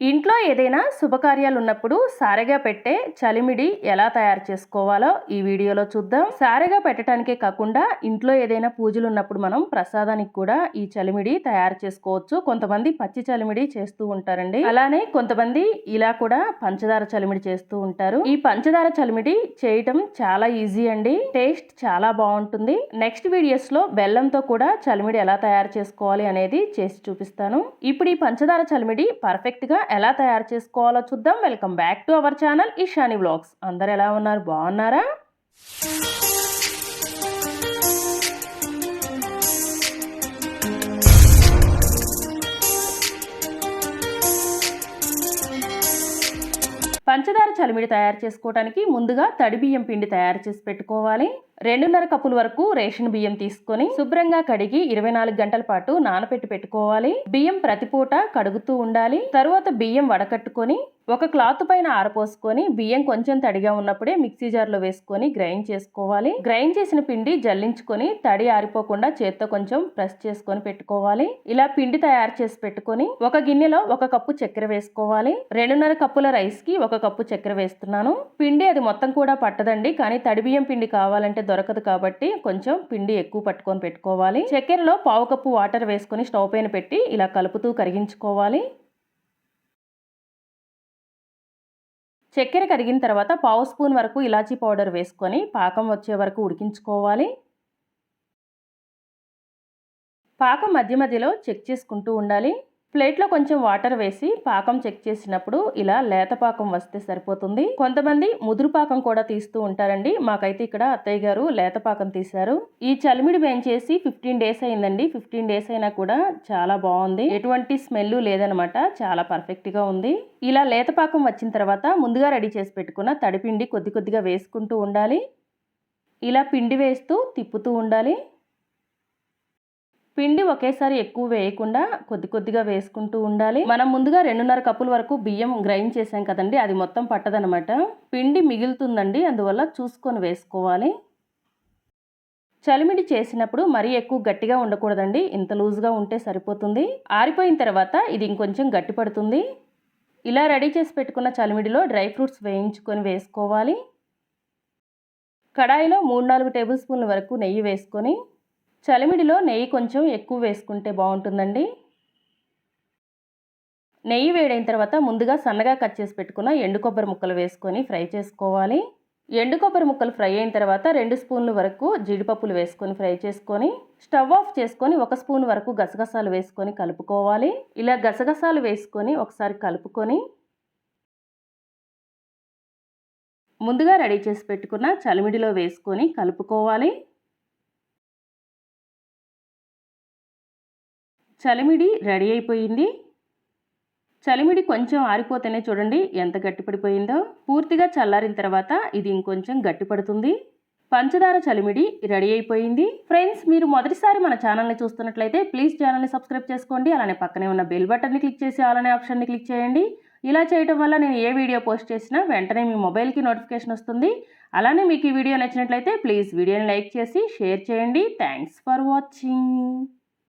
ఇంట్లో ఏదైనా శుభకార్యాలు ఉన్నప్పుడు సారెగా పెట్టే చలిమిడి ఎలా తయారు చేసుకోవాలో ఈ వీడియోలో చూద్దాం. సారెగా పెట్టడానికే కాకుండా ఇంట్లో ఏదైనా పూజలు ఉన్నప్పుడు మనం ప్రసాదానికి కూడా ఈ చలిమిడి తయారు చేసుకోవచ్చు. కొంతమంది పచ్చి చలిమిడి చేస్తూ ఉంటారండి. అలానే కొంతమంది ఇలా కూడా పంచదార చలిమిడి చేస్తూ ఉంటారు. ఈ పంచదార చలిమిడి చేయటం చాలా ఈజీ అండి. టేస్ట్ చాలా బాగుంటుంది. నెక్స్ట్ వీడియోస్ లో బెల్లంతో కూడా చలిమిడి ఎలా తయారు చేసుకోవాలి అనేది చేసి చూపిస్తాను. ఇప్పుడు ఈ పంచదార చలిమిడి పర్ఫెక్ట్ గా ఎలా తయారు చేసుకోవాలో చూద్దాం. Welcome back to our channel Ishani vlogs. అందరు ఎలా ఉన్నారు? బాగున్నారా? పంచదార చలిమిడి తయారు చేసుకోవడానికి ముందుగా తడి బియ్యం పిండి తయారు చేసి పెట్టుకోవాలి. 2.5 కప్పుల వరకు రేషన్ బియ్యం తీసుకొని శుభ్రంగా కడిగి 24 గంటల పాటు నానబెట్టి పెట్టుకోవాలి. బియ్యం ప్రతిపూట కడుగుతూ ఉండాలి. తరువాత బియ్యం వడకట్టుకొని ఒక క్లాత్ పైన ఆరపోసుకొని బియ్యం కొంచెం తడిగా ఉన్నప్పుడే మిక్సీ జార్లో వేసుకొని గ్రైండ్ చేసుకోవాలి. గ్రైండ్ చేసిన పిండి జల్లించుకొని తడి ఆరిపోకుండా చేత్తో కొంచెం ప్రెస్ చేసుకొని పెట్టుకోవాలి. ఇలా పిండి తయారు చేసి పెట్టుకొని ఒక గిన్నెలో 1 కప్పు చక్కెర వేసుకోవాలి. 2.5 కప్పుల రైస్ కి 1 కప్పు చక్కెర వేస్తున్నాను. పిండి అది మొత్తం కూడా పట్టదండి, కానీ తడి బియ్యం పిండి కావాలంటే దొరకదు కాబట్టి కొంచెం పిండి ఎక్కువ పట్టుకొని పెట్టుకోవాలి. చక్కెరలో 1/2 కప్పు వాటర్ వేసుకొని స్టవ్ పైన పెట్టి ఇలా కలుపుతూ కరిగించుకోవాలి. చక్కెర కరిగిన తర్వాత 1/2 స్పూన్ వరకు ఇలాచీ పౌడర్ వేసుకొని పాకం వచ్చే వరకు ఉడికించుకోవాలి. పాకం మధ్య మధ్యలో చెక్ చేసుకుంటూ ఉండాలి. ప్లేట్లో కొంచెం వాటర్ వేసి పాకం చెక్ చేసినప్పుడు ఇలా లేత పాకం వస్తే సరిపోతుంది. కొంతమంది ముదురు పాకం కూడా తీస్తూ ఉంటారండి. మాకైతే ఇక్కడ అత్తయ్య గారు లేత పాకం తీశారు. ఈ చలిమిడి వేయించేసి 15 డేస్ అయిందండి. 15 డేస్ అయినా కూడా చాలా బాగుంది. ఎటువంటి స్మెల్ లేదనమాట. చాలా పర్ఫెక్ట్ గా ఉంది. ఇలా లేత పాకం వచ్చిన తర్వాత ముందుగా రెడీ చేసి పెట్టుకున్న తడిపిండి కొద్ది కొద్దిగా వేసుకుంటూ ఉండాలి. ఇలా పిండి వేస్తూ తిప్పుతూ ఉండాలి. పిండి ఒకేసారి ఎక్కువ వేయకుండా కొద్ది కొద్దిగా వేసుకుంటూ ఉండాలి. మనం ముందుగా 2.5 కప్పుల వరకు బియ్యం గ్రైండ్ చేసాం కదండి, అది మొత్తం పట్టదనమాట. పిండి మిగులుతుందండి, అందువల్ల చూసుకొని వేసుకోవాలి. చలిమిడి చేసినప్పుడు మరీ ఎక్కువ గట్టిగా ఉండకూడదండి, ఇంత లూజ్గా ఉంటే సరిపోతుంది. ఆరిపోయిన తర్వాత ఇది ఇంకొంచెం గట్టి పడుతుంది. ఇలా రెడీ చేసి పెట్టుకున్న చలిమిడిలో డ్రై ఫ్రూట్స్ వేయించుకొని వేసుకోవాలి. కడాయిలో 3-4 టేబుల్ స్పూన్ల వరకు నెయ్యి వేసుకొని, చలిమిడిలో నెయ్యి కొంచెం ఎక్కువ వేసుకుంటే బాగుంటుందండి. నెయ్యి వేడైన తర్వాత ముందుగా సన్నగా కట్ చేసి పెట్టుకున్న ఎండు కొబ్బరి ముక్కలు వేసుకొని ఫ్రై చేసుకోవాలి. ఎండు కొబ్బరి ముక్కలు ఫ్రై అయిన తర్వాత 2 స్పూన్ల వరకు జీడిపప్పులు వేసుకొని ఫ్రై చేసుకొని స్టవ్ ఆఫ్ చేసుకొని 1 స్పూన్ వరకు గసగసాలు వేసుకొని కలుపుకోవాలి. ఇలా గసగసాలు వేసుకొని ఒకసారి కలుపుకొని ముందుగా రెడీ చేసి పెట్టుకున్న చలిమిడిలో వేసుకొని కలుపుకోవాలి. చలిమిడి రెడీ అయిపోయింది. చలిమిడి కొంచెం ఆరిపోతేనే చూడండి ఎంత గట్టిపడిపోయిందో. పూర్తిగా చల్లారిన తర్వాత ఇది ఇంకొంచెం గట్టిపడుతుంది. పంచదార చలిమిడి రెడీ అయిపోయింది. ఫ్రెండ్స్, మీరు మొదటిసారి మన ఛానల్ని చూస్తున్నట్లయితే ప్లీజ్ ఛానల్ని సబ్స్క్రైబ్ చేసుకోండి. అలానే పక్కనే ఉన్న బెల్ బటన్ని క్లిక్ చేసి అలానే ఆప్షన్ని క్లిక్ చేయండి. ఇలా చేయడం వల్ల నేను ఏ వీడియో పోస్ట్ చేసినా వెంటనే మీ మొబైల్కి నోటిఫికేషన్ వస్తుంది. అలానే మీకు ఈ వీడియో నచ్చినట్లయితే ప్లీజ్ వీడియోని లైక్ చేసి షేర్ చేయండి. Thanks for watching.